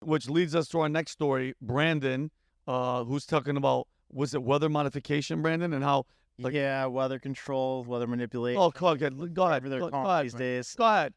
Which leads us to our next story, Brandon, who's talking about, was it weather modification, Brandon, and how, like, yeah, weather control, weather manipulation. oh, go ahead. Whatever they're calling these days. Go ahead.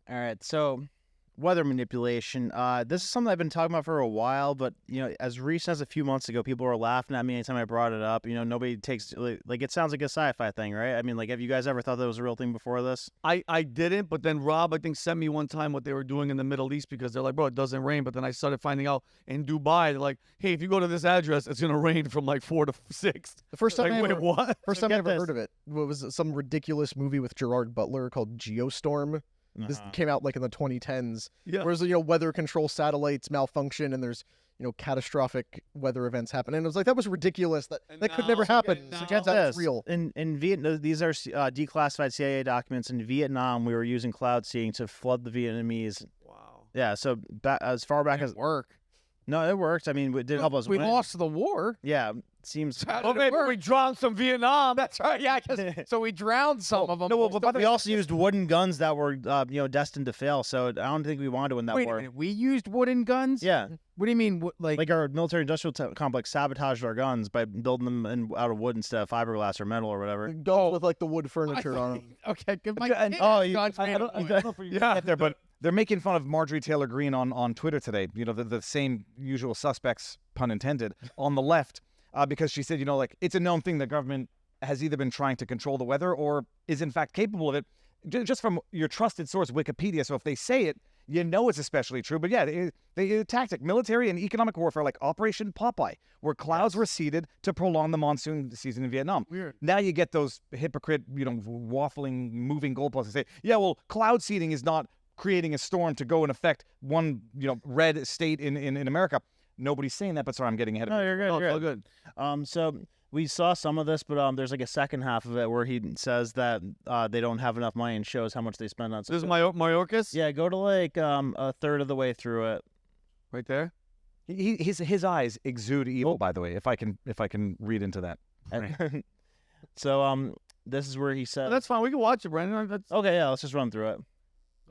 All right, so weather manipulation. This is something I've been talking about for a while, but as recent as a few months ago, people were laughing at me anytime I brought it up. Nobody takes like it sounds like a sci-fi thing, right? I mean, like, have you guys ever thought that was a real thing before this? I didn't, but then Rob, I think, sent me one time what they were doing in the Middle East, because they're like, bro, it doesn't rain. But then I started finding out in Dubai, they're like, hey, if you go to this address, it's gonna rain from like 4 to 6. The first time I ever, what? First time I ever heard of it was some ridiculous movie with Gerard Butler called Geostorm. This came out like in the 2010s. Yeah. Whereas, weather control satellites malfunction and there's, catastrophic weather events happen. And it was like, that was ridiculous. That could never happen. So that's real. In Vietnam, these are declassified CIA documents. In Vietnam, we were using cloud seeding to flood the Vietnamese. Wow. Yeah, so as far back as work. No, it worked. I mean, it did help us. We win. lost the war. Yeah, seems. Oh, maybe we drowned some Vietnam. That's right. Yeah, so we drowned some of them. No, but we also used wooden guns that were, destined to fail. So I don't think we wanted to win that Wait war. a minute, we used wooden guns? Yeah. What do you mean, like our military-industrial complex sabotaged our guns by building them out of wood instead of fiberglass or metal or whatever. Guns with like the wood furniture on them. Okay, good. Yeah, there, but they're making fun of Marjorie Taylor Greene on Twitter today. The same usual suspects, pun intended, on the left, because she said, it's a known thing that government has either been trying to control the weather or is in fact capable of it, just from your trusted source, Wikipedia. So if they say it, it's especially true. But yeah, they tactic, military and economic warfare, like Operation Popeye, where clouds were seeded to prolong the monsoon season in Vietnam. Weird. Now you get those hypocrite, waffling, moving goalposts and say, yeah, well, cloud seeding is not creating a storm to go and affect one, red state in America. Nobody's saying that, but sorry, I'm getting ahead of No, it. you're good. Oh, You're all good. good. So we saw some of this, but there's like a second half of it where he says that they don't have enough money and shows how much they spend on. This is Mayorkas? Yeah, go to like a third of the way through it. Right there? His eyes exude evil, by the way, if I can read into that. So this is where he said. Oh, that's fine. We can watch it, Brandon. Okay, yeah, let's just run through it.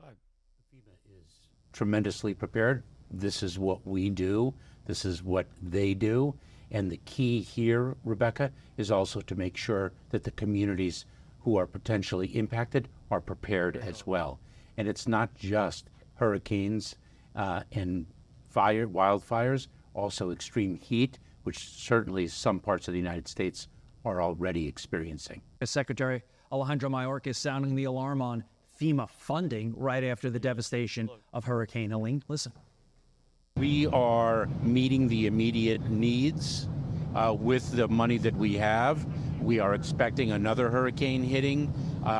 FEMA is tremendously prepared. This is what we do. This is what they do. And the key here, Rebecca, is also to make sure that the communities who are potentially impacted are prepared as well. And it's not just hurricanes and wildfires, also extreme heat, which certainly some parts of the United States are already experiencing. Secretary Alejandro Mayorkas sounding the alarm on FEMA funding right after the devastation of Hurricane Helene. Listen. We are meeting the immediate needs with the money that we have. We are expecting another hurricane hitting.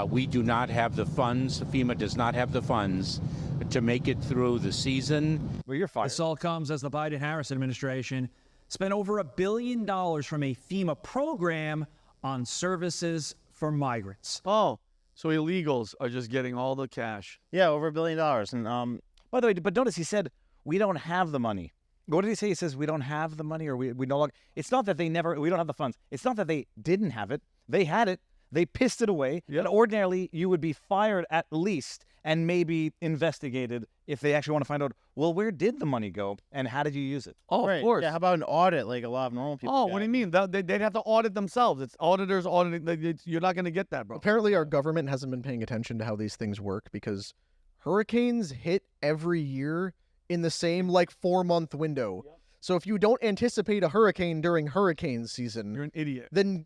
We do not have the funds. FEMA does not have the funds to make it through the season. Well, you're fired. This all comes as the Biden-Harris administration spent over $1 billion from a FEMA program on services for migrants. Oh, so illegals are just getting all the cash. Yeah, over $1 billion. And By the way, but notice he said, we don't have the money. What did he say? He says, we don't have the money, or we no longer. It's not that we don't have the funds. It's not that they didn't have it. They had it. They pissed it away. Yep. And ordinarily, you would be fired at least and maybe investigated if they actually want to find out, well, where did the money go and how did you use it? Oh, right. of course. Yeah, how about an audit like a lot of normal people Oh, get? what do you mean? They'd have to audit themselves. It's auditors auditing. You're not going to get that, bro. Apparently, our government hasn't been paying attention to how these things work because hurricanes hit every year in the same 4-month window. Yep. So if you don't anticipate a hurricane during hurricane season, You're an idiot. then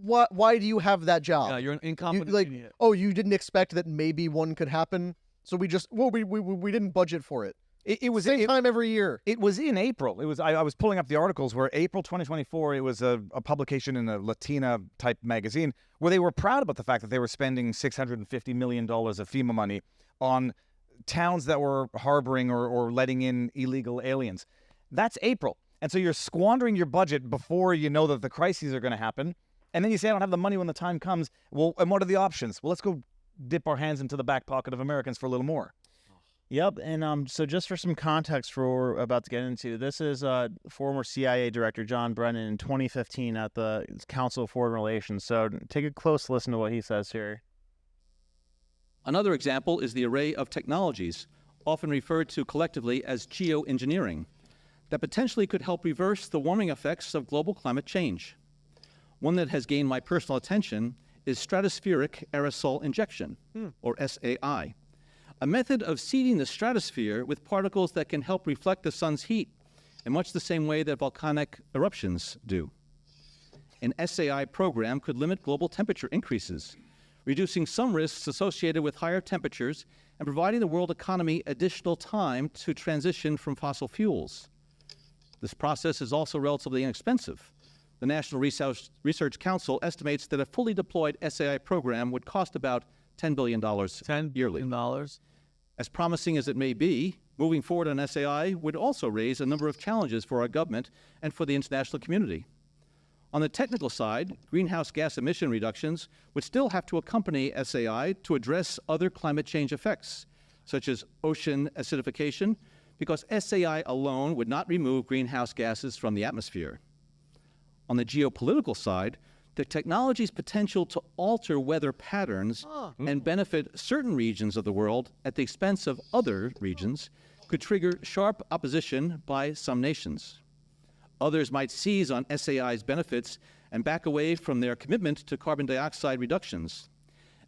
why do you have that job? Yeah, you're an incompetent idiot. Oh, you didn't expect that maybe one could happen, so we didn't budget for it. It was same time every year. It was in April. It was. I was pulling up the articles where April 2024. It was a publication in a Latina type magazine where they were proud about the fact that they were spending $650 million of FEMA money on towns that were harboring or letting in illegal aliens. That's April, and so you're squandering your budget before you know that the crises are going to happen, and then you say I don't have the money when the time comes. Well, and what are the options? Well, let's go dip our hands into the back pocket of Americans for a little more. Yep, and so just for some context for what we're about to get into, this is former CIA Director John Brennan in 2015 at the Council of Foreign Relations. So take a close listen to what he says here. Another example is the array of technologies often referred to collectively as geoengineering, that potentially could help reverse the warming effects of global climate change. One that has gained my personal attention is stratospheric aerosol injection, or SAI, a method of seeding the stratosphere with particles that can help reflect the sun's heat in much the same way that volcanic eruptions do. An SAI program could limit global temperature increases, reducing some risks associated with higher temperatures and providing the world economy additional time to transition from fossil fuels. This process is also relatively inexpensive. The National Research Council estimates that a fully deployed SAI program would cost about $10 billion yearly. $10 billion. As promising as it may be, moving forward on SAI would also raise a number of challenges for our government and for the international community. On the technical side, greenhouse gas emission reductions would still have to accompany SAI to address other climate change effects, such as ocean acidification, because SAI alone would not remove greenhouse gases from the atmosphere. On the geopolitical side, the technology's potential to alter weather patterns and benefit certain regions of the world at the expense of other regions could trigger sharp opposition by some nations. Others might seize on SAI's benefits and back away from their commitment to carbon dioxide reductions.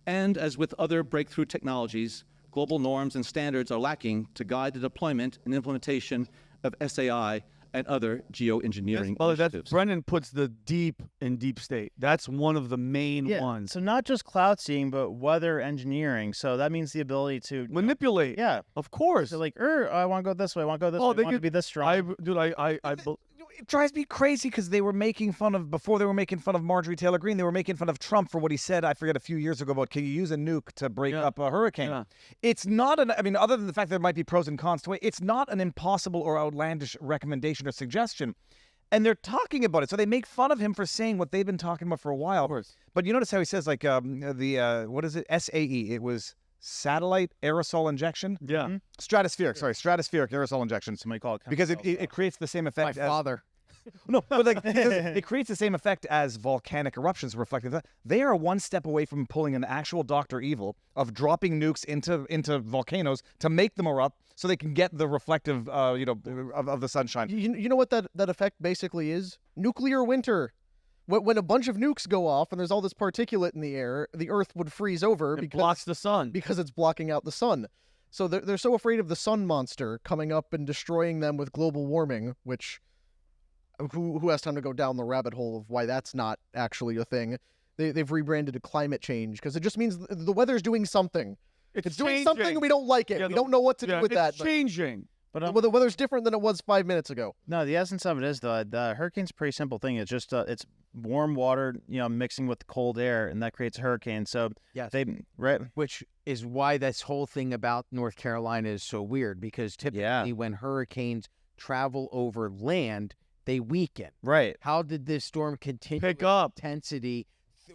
And as with other breakthrough technologies, global norms and standards are lacking to guide the deployment and implementation of SAI and other geoengineering initiatives. Brennan puts the deep in deep state. That's one of the main Yeah, ones. so not just cloud seeding, but weather engineering. So that means the ability to Manipulate. Yeah. Of course. So like, I want to go this way. I want to go this way. I they want to be this strong. It drives me crazy because they were making fun of, before they were making fun of Marjorie Taylor Greene, they were making fun of Trump for what he said, I forget, a few years ago about, can you use a nuke to break up a hurricane? Yeah. It's not other than the fact that there might be pros and cons to it, it's not an impossible or outlandish recommendation or suggestion. And they're talking about it. So they make fun of him for saying what they've been talking about for a while. Of course. But you notice how he says, like, what is it? SAE. It was satellite aerosol injection? Yeah. Stratospheric aerosol injection. Somebody call it Because it creates the same My effect as... father. No, but like it creates the same effect as volcanic eruptions reflecting that. They are one step away from pulling an actual Dr. Evil of dropping nukes into volcanoes to make them erupt so they can get the reflective, of the sunshine. You know what that effect basically is? Nuclear winter. When a bunch of nukes go off and there's all this particulate in the air, the Earth would freeze over It blocks the sun. because it's blocking out the sun. So they're so afraid of the sun monster coming up and destroying them with global warming, which who has time to go down the rabbit hole of why that's not actually a thing? They've rebranded it climate change because it just means the weather's doing something. It's doing changing. something and we don't like it. Yeah, we don't know what to do with it's that. changing. But The weather's different than it was 5 minutes ago. no, the essence of it is the hurricane's a pretty simple thing. It's just it's warm water, mixing with the cold air, and that creates a hurricane. So Yes. Which is why this whole thing about North Carolina is so weird, because typically when hurricanes travel over land, they weaken. Right. How did this storm continue Pick up. intensity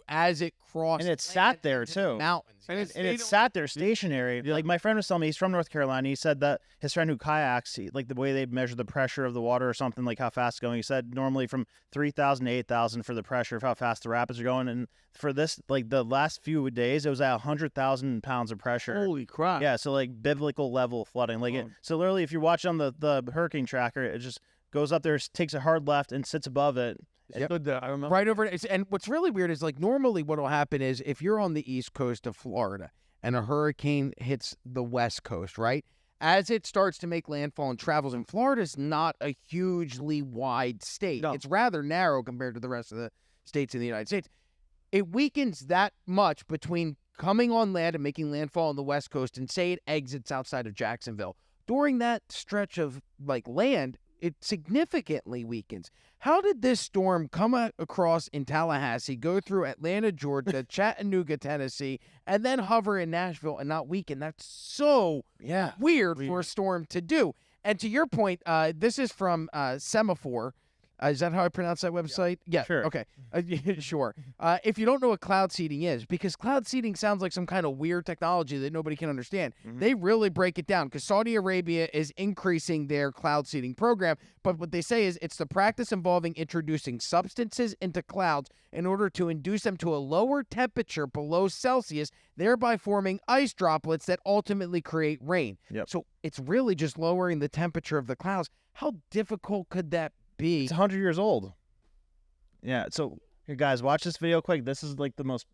as it crossed And it land sat there, into the too. mountains? And Yes. And it sat there stationary. Like my friend was telling me, he's from North Carolina. He said that his friend who kayaks, like the way they measure the pressure of the water or something, like how fast it's going. He said normally from 3,000 to 8,000 for the pressure of how fast the rapids are going. And for this, like the last few days, it was at 100,000 pounds of pressure. Holy crap. Yeah, so like biblical level flooding. Like so literally, if you watch on the hurricane tracker, it just goes up there, takes a hard left, and sits above it. Stood there. I remember. Right over it. And what's really weird is, like, normally what will happen is if you're on the east coast of Florida and a hurricane hits the west coast, right? As it starts to make landfall and travels, and Florida's not a hugely wide state. No. It's rather narrow compared to the rest of the states in the United States. It weakens that much between coming on land and making landfall on the west coast and say it exits outside of Jacksonville. During that stretch of, like, land, it significantly weakens. How did this storm come across in Tallahassee, go through Atlanta, Georgia, Chattanooga, Tennessee, and then hover in Nashville and not weaken? That's so weird for a storm to do. And to your point, this is from Semaphore. Is that how I pronounce that website? Yeah. Sure. Okay. Yeah, sure. If you don't know what cloud seeding is, because cloud seeding sounds like some kind of weird technology that nobody can understand, they really break it down because Saudi Arabia is increasing their cloud seeding program. But what they say is it's the practice involving introducing substances into clouds in order to induce them to a lower temperature below Celsius, thereby forming ice droplets that ultimately create rain. Yep. So it's really just lowering the temperature of the clouds. How difficult could that be? It's 100 years old. Yeah. So, here, guys, watch this video quick. This is like the most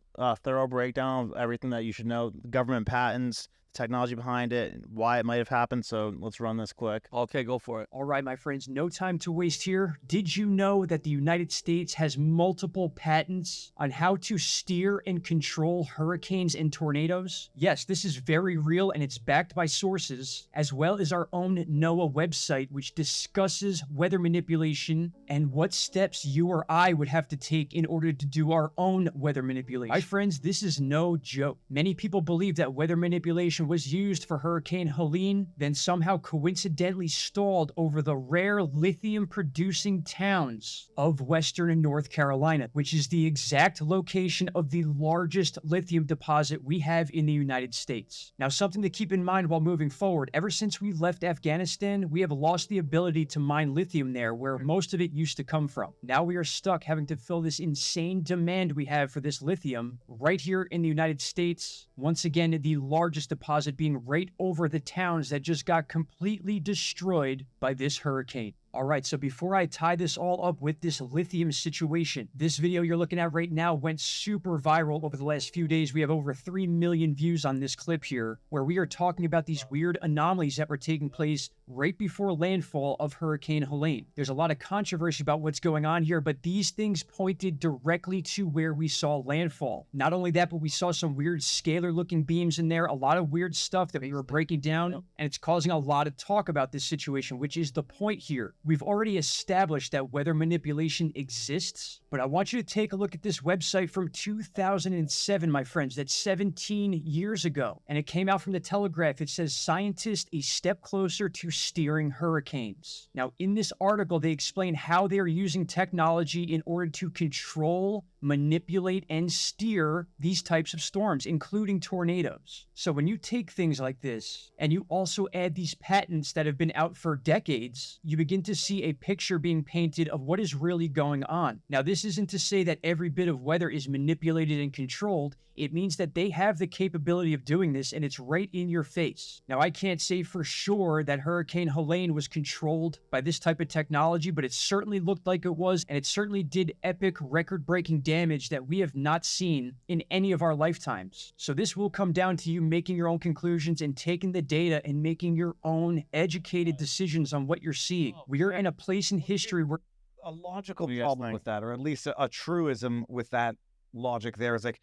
thorough breakdown of everything that you should know. Government patents, technology behind it, why it might have happened. So let's run this quick. Okay, go for it. All right, my friends, no time to waste here. Did you know that the United States has multiple patents on how to steer and control hurricanes and tornadoes? Yes, this is very real and it's backed by sources, as well as our own NOAA website, which discusses weather manipulation and what steps you or I would have to take in order to do our own weather manipulation. My friends, this is no joke. Many people believe that weather manipulation was used for Hurricane Helene, then somehow coincidentally stalled over the rare lithium-producing towns of Western North Carolina, which is the exact location of the largest lithium deposit we have in the United States. Now, something to keep in mind while moving forward, ever since we left Afghanistan, we have lost the ability to mine lithium there, where most of it used to come from. Now we are stuck having to fill this insane demand we have for this lithium right here in the United States. Once again, the largest deposit being right over the towns that just got completely destroyed by this hurricane. All right, so before I tie this all up with this lithium situation, this video you're looking at right now went super viral over the last few days. We have over 3 million views on this clip here, where we are talking about these weird anomalies that were taking place right before landfall of Hurricane Helene. There's a lot of controversy about what's going on here, but these things pointed directly to where we saw landfall. Not only that, but we saw some weird scalar-looking beams in there, a lot of weird stuff that we were breaking down, and it's causing a lot of talk about this situation, which is the point here. We've already established that weather manipulation exists, but I want you to take a look at this website from 2007, my friends. That's 17 years ago. And it came out from the Telegraph. It says, "Scientists a step closer to steering hurricanes." Now, in this article, they explain how they are using technology in order to control, manipulate, and steer these types of storms, including tornadoes. So when you take things like this, and you also add these patents that have been out for decades, you begin to see a picture being painted of what is really going on. Now, this isn't to say that every bit of weather is manipulated and controlled. It means that they have the capability of doing this, and it's right in your face. Now, I can't say for sure that Hurricane Helene was controlled by this type of technology, but it certainly looked like it was, and it certainly did epic, record-breaking damage that we have not seen in any of our lifetimes. So this will come down to you making your own conclusions and taking the data and making your own educated decisions on what you're seeing. We are in a place in history where A logical What do you guys problem think? with that, or at least a truism with that logic there is like,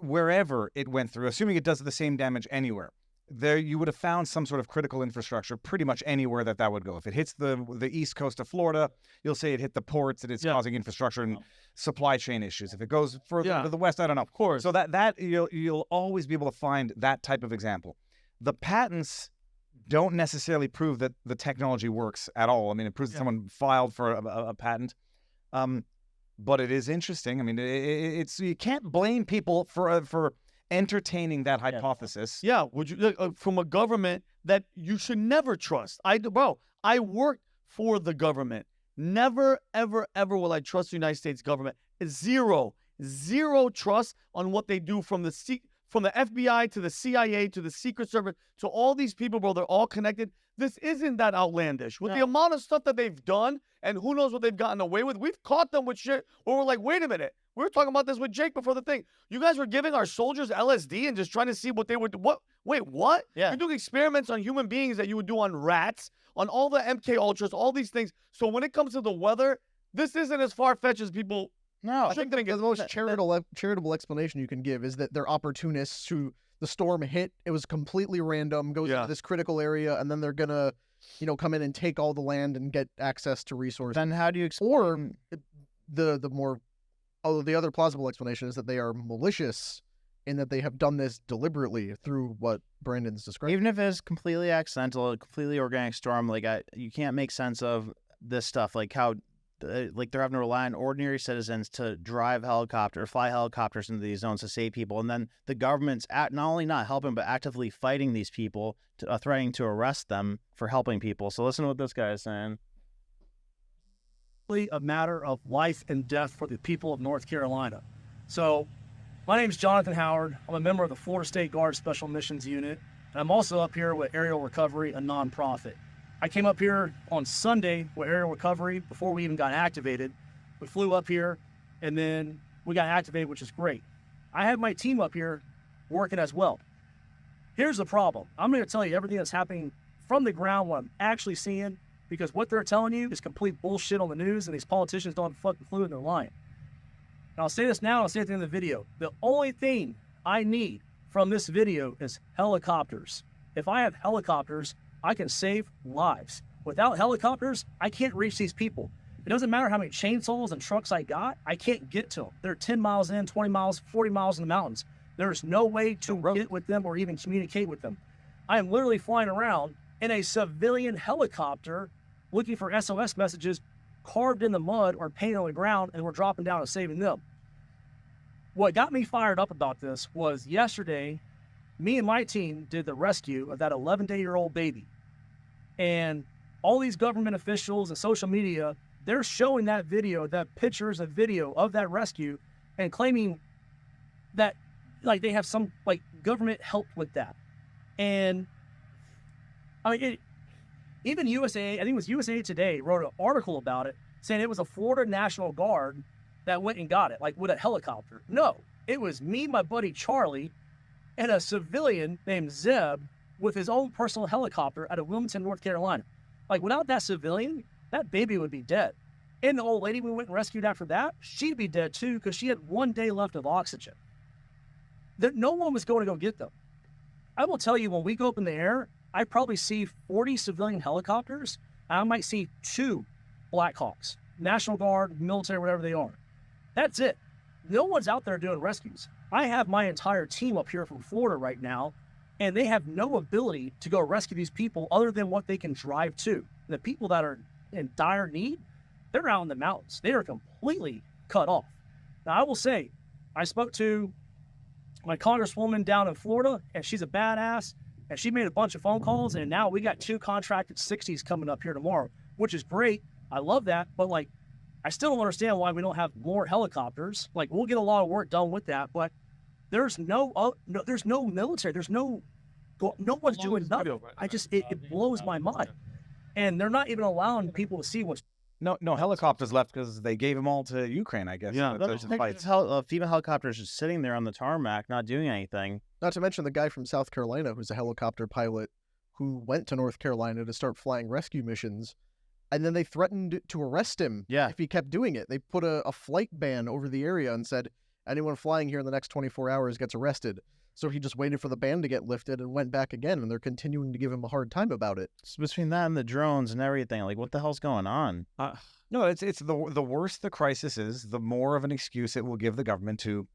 wherever it went through, assuming it does the same damage anywhere, there you would have found some sort of critical infrastructure pretty much anywhere that would go. If it hits the east coast of Florida, you'll say it hit the ports and it's causing infrastructure and supply chain issues. If it goes further to the west, I don't know. Of course. So that you'll always be able to find that type of example. The patents don't necessarily prove that the technology works at all. I mean, it proves that someone filed for a patent. But it is interesting. I mean, it's you can't blame people for entertaining that hypothesis. Yeah, would you from a government that you should never trust? I worked for the government. Never, ever, ever will I trust the United States government. Zero trust on what they do from the FBI to the CIA to the Secret Service to all these people, bro. They're all connected. This isn't that outlandish. With the amount of stuff that they've done and who knows what they've gotten away with, we've caught them with shit where we're like, wait a minute. We were talking about this with Jake before the thing. You guys were giving our soldiers LSD and just trying to see what they would do. What? Wait, what? Yeah. You're doing experiments on human beings that you would do on rats, on all the MK Ultras, all these things. So when it comes to the weather, this isn't as far-fetched as people. No, I think the most charitable explanation you can give is that they're opportunists who the storm hit. It was completely random, goes into this critical area, and then they're gonna, come in and take all the land and get access to resources. Then how do you explain? Or the other plausible explanation is that they are malicious in that they have done this deliberately through what Brandon's described. Even if it's completely accidental, a completely organic storm, like you can't make sense of this stuff, like how like they're having to rely on ordinary citizens to fly helicopters into these zones to save people, and then the government's not only not helping but actively fighting these people, threatening to arrest them for helping people. So listen to what this guy is saying. A matter of life and death for the people of North Carolina. So my name's Jonathan Howard. I'm a member of the Florida State Guard Special Missions Unit, and I'm also up here with Aerial Recovery, a nonprofit. I came up here on Sunday with Aerial Recovery before we even got activated. We flew up here, and then we got activated, which is great. I have my team up here working as well. Here's the problem. I'm going to tell you everything that's happening from the ground, what I'm actually seeing, because what they're telling you is complete bullshit on the news, and these politicians don't have a fucking clue, and they're lying. And I'll say this now, and I'll say it at the end of the video. The only thing I need from this video is helicopters. If I have helicopters, I can save lives. Without helicopters, I can't reach these people. It doesn't matter how many chainsaws and trucks I got, I can't get to them. They're 10 miles in, 20 miles, 40 miles in the mountains. There's no way to get with them or even communicate with them. I am literally flying around in a civilian helicopter looking for SOS messages carved in the mud or painted on the ground, and we're dropping down and saving them. What got me fired up about this was yesterday, me and my team did the rescue of that 11-day-old baby. And all these government officials and social media, they're showing that video, that pictures of video of that rescue, and claiming that like they have some like government help with that. And I mean, even USA, I think it was USA Today, wrote an article about it saying it was a Florida National Guard that went and got it, like with a helicopter. No, it was me, my buddy Charlie, and a civilian named Zeb with his own personal helicopter out of Wilmington, North Carolina. Like without that civilian, that baby would be dead. And the old lady we went and rescued after that, she'd be dead too because she had 1 day left of oxygen. No one was going to go get them. I will tell you, when we go up in the air, I probably see 40 civilian helicopters, and I might see 2 Blackhawks, National Guard, military, whatever they are. That's it. No one's out there doing rescues. I have my entire team up here from Florida right now, and they have no ability to go rescue these people other than what they can drive to. The people that are in dire need, they're out in the mountains. They are completely cut off. Now, I will say, I spoke to my congresswoman down in Florida, and she's a badass, and she made a bunch of phone calls, and now we got 2 contracted 60s coming up here tomorrow, which is great. I love that, but like, I still don't understand why we don't have more helicopters. Like, we'll get a lot of work done with that, but there's no military. There's no one's doing nothing. It blows my mind. And they're not even allowing people to see what's. No helicopters left because they gave them all to Ukraine, I guess. Yeah, to fight. Female helicopters just sitting there on the tarmac, not doing anything. Not to mention the guy from South Carolina who's a helicopter pilot who went to North Carolina to start flying rescue missions, and then they threatened to arrest him if he kept doing it. They put a flight ban over the area and said, anyone flying here in the next 24 hours gets arrested. So he just waited for the ban to get lifted and went back again, and they're continuing to give him a hard time about it. So between that and the drones and everything, like, what the hell's going on? No, it's the worse the crisis is, the more of an excuse it will give the government to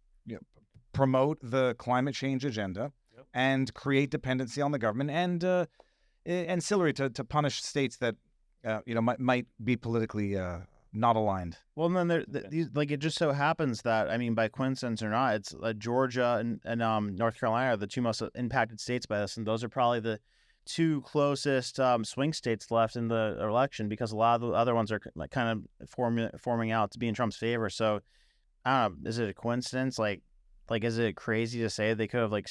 promote the climate change agenda and create dependency on the government and ancillary to punish states that might be politically not aligned. Well, and then it just so happens that, I mean, by coincidence or not, it's Georgia and North Carolina are the 2 most impacted states by this, and those are probably the 2 closest swing states left in the election, because a lot of the other ones are like kind of forming out to be in Trump's favor. So, I don't know, is it a coincidence? Like, is it crazy to say they could have like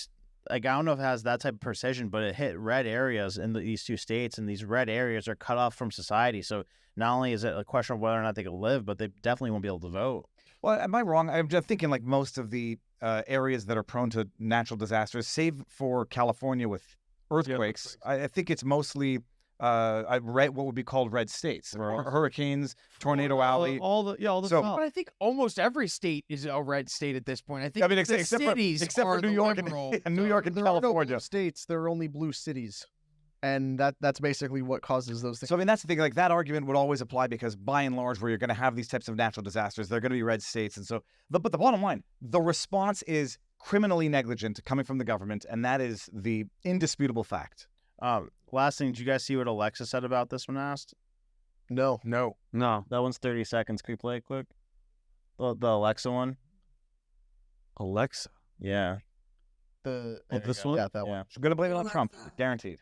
I don't know if it has that type of precision, but it hit red areas in these 2 states, and these red areas are cut off from society. So not only is it a question of whether or not they can live, but they definitely won't be able to vote. Well, am I wrong? I'm just thinking like most of the areas that are prone to natural disasters, save for California with earthquakes, I think it's mostly what would be called red states, hurricanes, tornado alley, all the But I think almost every state is a red state at this point. I think except cities for New York and New York and There are no California. blue states. There are only blue cities, and that's basically what causes those things. So I mean, that's the thing. Like that argument would always apply because by and large, where you're going to have these types of natural disasters, they're going to be red states, and so. But the bottom line, the response is criminally negligent coming from the government, and that is the indisputable fact. Last thing, did you guys see what Alexa said about this when asked? No. No. No. That one's 30 seconds. Can we play it quick? The Alexa one? Alexa. Yeah. This one? Yeah, that one. Yeah. She's gonna blame it on Trump, guaranteed.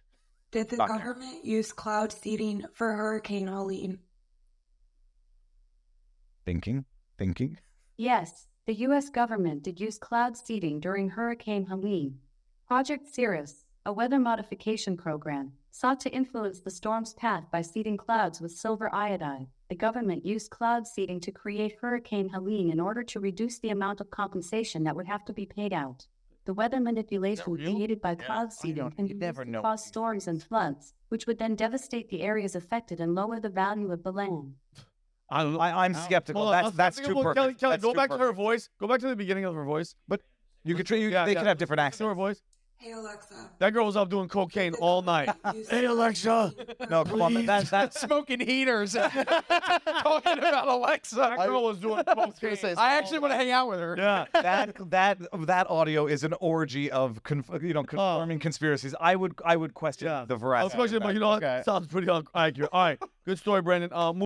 Did the Not government use cloud seeding for Hurricane Helene? Thinking. Yes, the U.S. government did use cloud seeding during Hurricane Helene. Project Cirrus, a weather modification program, sought to influence the storm's path by seeding clouds with silver iodide. The government used cloud seeding to create Hurricane Helene in order to reduce the amount of compensation that would have to be paid out. The weather manipulation real? created by cloud seeding can be used to cause storms and floods, which would then devastate the areas affected and lower the value of the land. I'm skeptical. Hold on, That's I'm too skeptical. perfect. Kelly, That's go too back to her perfect. voice. Go back to the beginning of her voice. But you could they Yeah, could have different Listen to her accents. voice. Hey Alexa. That girl was up doing cocaine all night. Hey, Alexa. No, come on. That's Smoking heaters. Talking about Alexa. That girl was doing cocaine. I actually want to hang out with her. Yeah. that audio is an orgy of confirming conspiracies. I would question the I was veracity. questioning, of but that. you know what? Okay. Sounds pretty accurate. All right. Good story, Brandon.